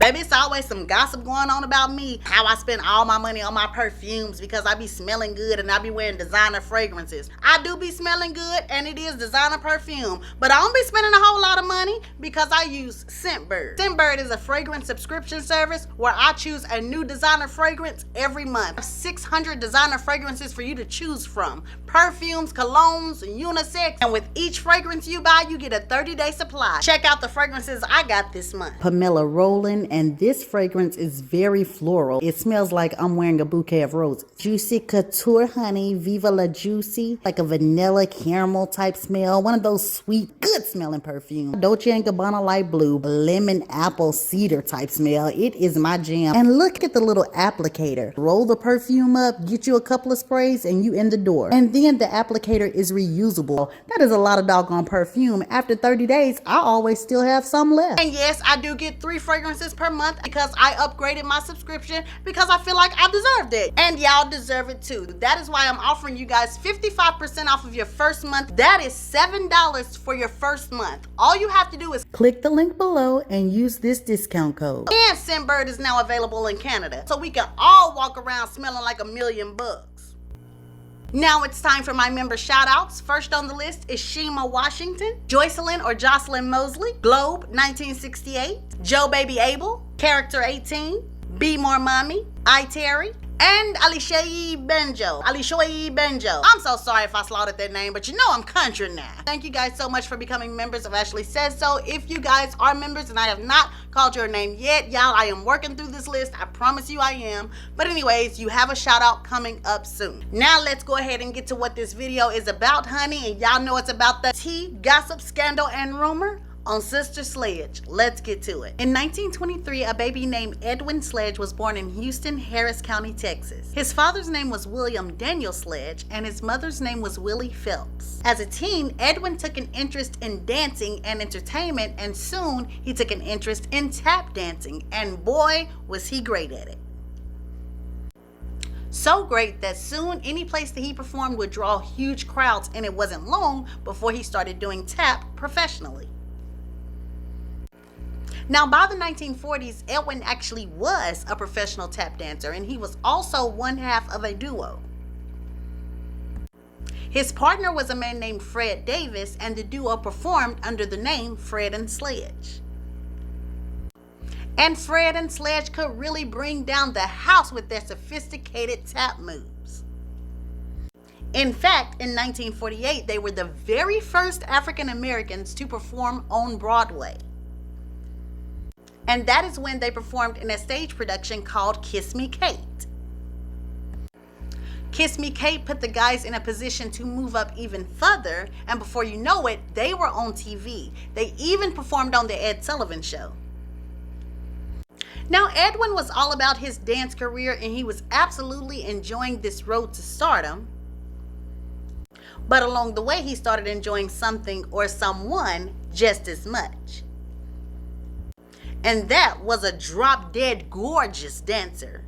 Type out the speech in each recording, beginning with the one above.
Baby, it's always some gossip going on about me, how I spend all my money on my perfumes because I be smelling good and I be wearing designer fragrances. I do be smelling good and it is designer perfume, but I don't be spending a whole lot of money because I use Scentbird. Scentbird is a fragrance subscription service where I choose a new designer fragrance every month. 600 designer fragrances for you to choose from. Perfumes, colognes, unisex, and with each fragrance you buy, you get a 30-day supply. Check out the fragrances I got this month. Pamela Roland, and this fragrance is very floral. It smells like I'm wearing a bouquet of roses. Juicy Couture Honey, Viva La Juicy, like a vanilla caramel type smell. One of those sweet, good smelling perfumes. Dolce & Gabbana Light Blue, lemon apple cedar type smell. It is my jam. And look at the little applicator. Roll the perfume up, get you a couple of sprays, and you in the door. And then the applicator is reusable. That is a lot of doggone perfume. After 30 days, I always still have some left. And yes, I do get 3 fragrances per month because I upgraded my subscription because I feel like I deserved it. And y'all deserve it too. That is why I'm offering you guys 55% off of your first month. That is $7 for your first month. All you have to do is click the link below and use this discount code. And Scentbird is now available in Canada, so we can all walk around smelling like $1,000,000. Now it's time for my member shout outs. First on the list is Shima Washington, Joycelyn or Jocelyn Mosley, Globe 1968, Joe Baby Abel, Character 18, Be More Mommy, I Terry, and Alishoyi Benjo. I'm so sorry if I slaughtered that name, but you know I'm country now. Thank you guys so much for becoming members of Ashley Says So. If you guys are members and I have not called your name yet, y'all, I am working through this list. I promise you I am. But anyways, you have a shout out coming up soon. Now let's go ahead and get to what this video is about, honey. And y'all know it's about the tea, gossip, scandal, and rumor on Sister Sledge. Let's get to it. In 1923, a baby named Edwin Sledge was born in Houston, Harris County, Texas. His father's name was William Daniel Sledge, and his mother's name was Willie Phelps. As a teen, Edwin took an interest in dancing and entertainment, and soon he took an interest in tap dancing, and boy, was he great at it. So great that soon any place that he performed would draw huge crowds, and it wasn't long before he started doing tap professionally. Now, by the 1940s, Edwin actually was a professional tap dancer, and he was also one half of a duo. His partner was a man named Fred Davis, and the duo performed under the name Fred and Sledge. And Fred and Sledge could really bring down the house with their sophisticated tap moves. In fact, in 1948, they were the very first African Americans to perform on Broadway. And that is when they performed in a stage production called Kiss Me Kate. Kiss Me Kate put the guys in a position to move up even further, and before you know it, they were on TV. They even performed on the Ed Sullivan Show. Now, Edwin was all about his dance career, and he was absolutely enjoying this road to stardom. But along the way, he started enjoying something or someone just as much. And that was a drop-dead gorgeous dancer.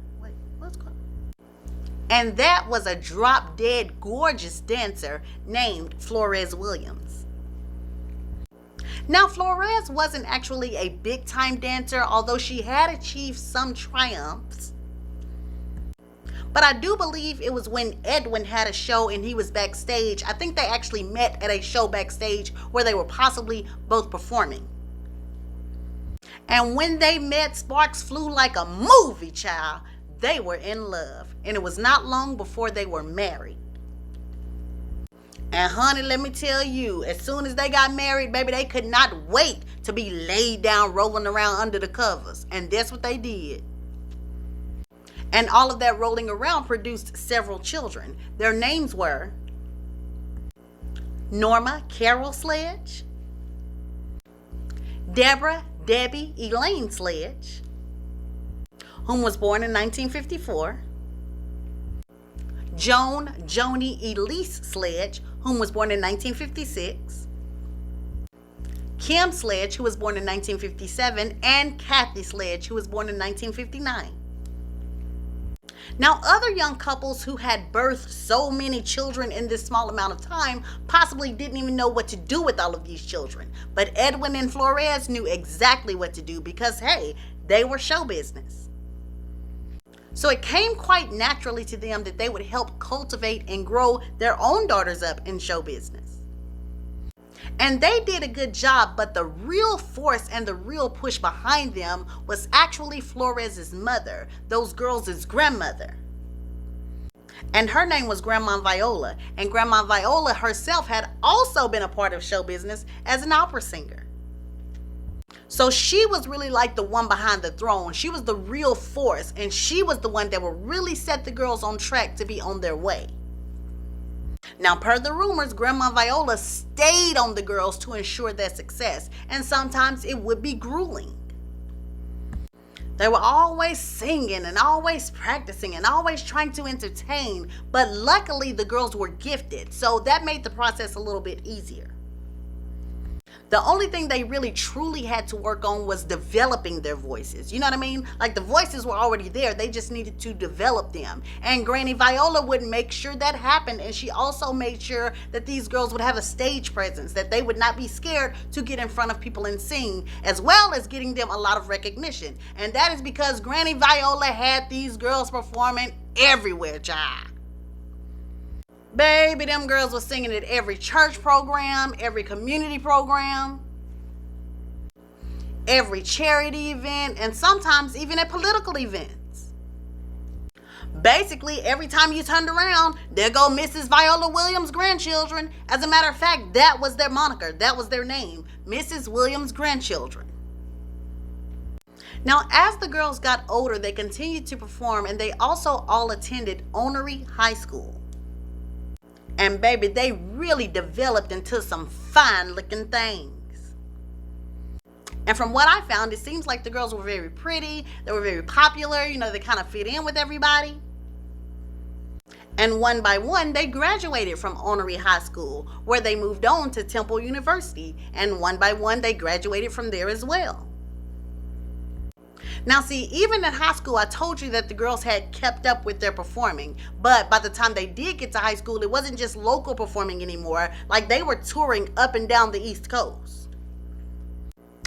And that was a drop-dead gorgeous dancer named Flores Williams. Now, Flores wasn't actually a big-time dancer, although she had achieved some triumphs. But I do believe it was when Edwin had a show and he was backstage. I think they actually met at a show backstage where they were possibly both performing. And when they met, sparks flew like a movie, child. They were in love. And it was not long before they were married. And honey, let me tell you, as soon as they got married, baby, they could not wait to be laid down rolling around under the covers. And that's what they did. And all of that rolling around produced several children. Their names were Norma Carol Sledge, Deborah Debbie Elaine Sledge, whom was born in 1954, Joan Joni Elise Sledge, whom was born in 1956, Kim Sledge, who was born in 1957, and Kathy Sledge, who was born in 1959. Now, other young couples who had birthed so many children in this small amount of time possibly didn't even know what to do with all of these children. But Edwin and Flores knew exactly what to do because, hey, They were show business. So it came quite naturally to them that they would help cultivate and grow their own daughters up in show business. And they did a good job, but the real force and the real push behind them was actually Flores's mother, those girls' grandmother. And her name was Grandma Viola. And Grandma Viola herself had also been a part of show business as an opera singer. So she was really like the one behind the throne. She was the real force, and she was the one that would really set the girls on track to be on their way. Now, per the rumors, Grandma Viola stayed on the girls to ensure their success, and sometimes it would be grueling. They were always singing and always practicing and always trying to entertain, but luckily the girls were gifted, so that made the process a little bit easier. The only thing they really truly had to work on was developing their voices. You know what I mean? Like, the voices were already there. They just needed to develop them. And Granny Viola would make sure that happened. And she also made sure that these girls would have a stage presence, that they would not be scared to get in front of people and sing, as well as getting them a lot of recognition. And that is because Granny Viola had these girls performing everywhere, child. Baby, them girls were singing at every church program, every community program, every charity event, and sometimes even at political events. Basically, every time you turned around, there go Mrs. Viola Williams' grandchildren. As a matter of fact, that was their moniker. That was their name, Mrs. Williams' grandchildren. Now, as the girls got older, they continued to perform, and they also all attended Ornery High School. And baby, they really developed into some fine looking things. And from what I found, it seems like the girls were very pretty. They were very popular. You know, they kind of fit in with everybody. And one by one, they graduated from Ornery High School, where they moved on to Temple University. And one by one, they graduated from there as well. Now, see, even in high school, I told you that the girls had kept up with their performing. But by the time they did get to high school, it wasn't just local performing anymore. Like, they were touring up and down the East Coast.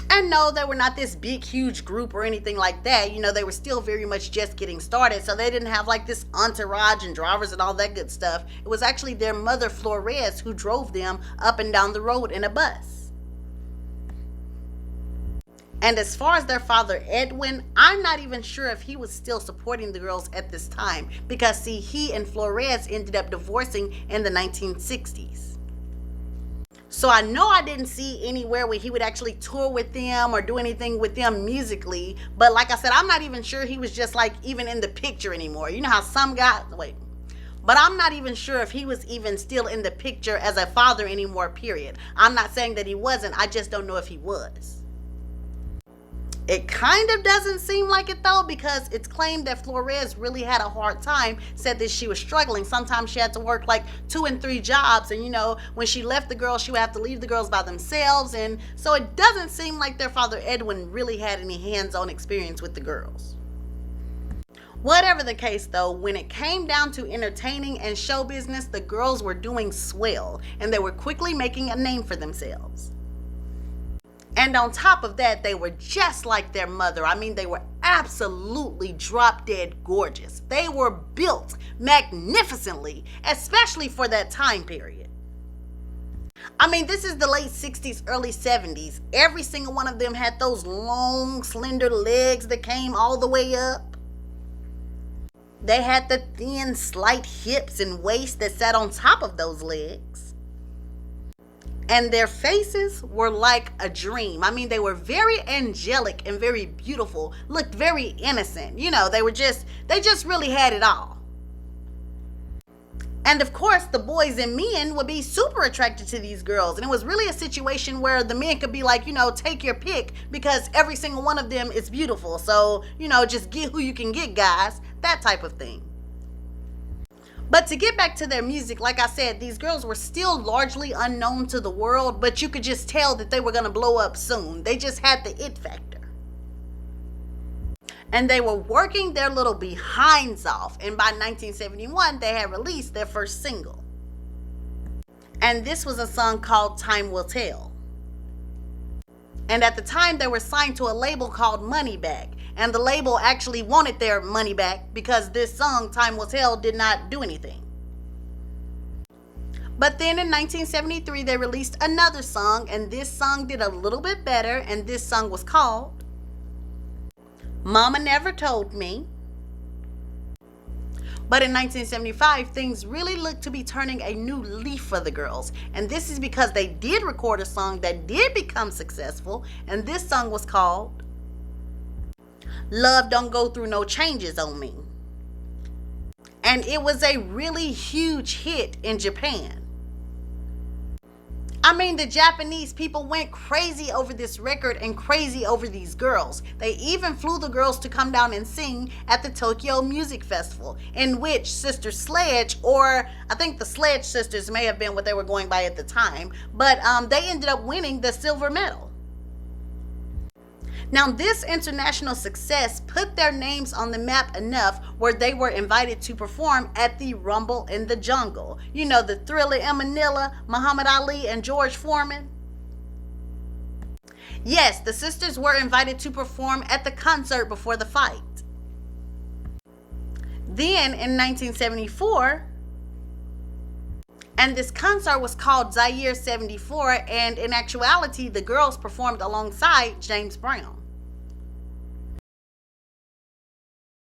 And no, they were not this big, huge group or anything like that. You know, they were still very much just getting started. So they didn't have like this entourage and drivers and all that good stuff. It was actually their mother, Flores, who drove them up and down the road in a bus. And as far as their father, Edwin, I'm not even sure if he was still supporting the girls at this time, because see, he and Flores ended up divorcing in the 1960s. So I know I didn't see anywhere where he would actually tour with them or do anything with them musically, but like I said, I'm not even sure he was just like even in the picture anymore. You know how some guys, but I'm not even sure if he was even still in the picture as a father anymore, period. I'm not saying that he wasn't, I just don't know if he was. It kind of doesn't seem like it though, because it's claimed that Flores really had a hard time, said that she was struggling. Sometimes she had to work like 2 and 3 jobs, and you know, when she left the girls, she would have to leave the girls by themselves, and so it doesn't seem like their father Edwin really had any hands-on experience with the girls. Whatever the case though, when it came down to entertaining and show business, the girls were doing swell, and they were quickly making a name for themselves. And on top of that, they were just like their mother. I mean, they were absolutely drop dead gorgeous. They were built magnificently, especially for that time period. I mean, this is the late 60s, early 70s. Every single one of them had those long, slender legs that came all the way up. They had the thin, slight hips and waist that sat on top of those legs. And their faces were like a dream. I mean, they were very angelic and very beautiful, looked very innocent. You know, they just really had it all. And of course, the boys and men would be super attracted to these girls. And it was really a situation where the men could be like, you know, take your pick, because every single one of them is beautiful. So, you know, just get who you can get, guys. That type of thing. But to get back to their music, like I said, these girls were still largely unknown to the world, but you could just tell that they were going to blow up soon. They just had the it factor. And they were working their little behinds off. And by 1971, they had released their first single. And this was a song called Time Will Tell. And at the time, they were signed to a label called Moneybag. and the label actually wanted their money back because this song, Time Will Tell, did not do anything. But then in 1973, they released another song, and this song did a little bit better, and this song was called Mama Never Told Me. But in 1975, things really looked to be turning a new leaf for the girls. And this is because they did record a song that did become successful. And this song was called Love Don't Go Through No Changes on Me. And it was a really huge hit in Japan. I mean, the Japanese people went crazy over this record and crazy over these girls. They even flew the girls to come down and sing at the Tokyo Music Festival, in which Sister Sledge, or I think the Sledge Sisters may have been what they were going by at the time, but they ended up winning the silver medal. Now, this international success put their names on the map enough where they were invited to perform at the Rumble in the Jungle. You know, the Thriller in Manila, Muhammad Ali, and George Foreman. Yes, the sisters were invited to perform at the concert before the fight. Then, in 1974, and this concert was called Zaire 74, and in actuality, the girls performed alongside James Brown.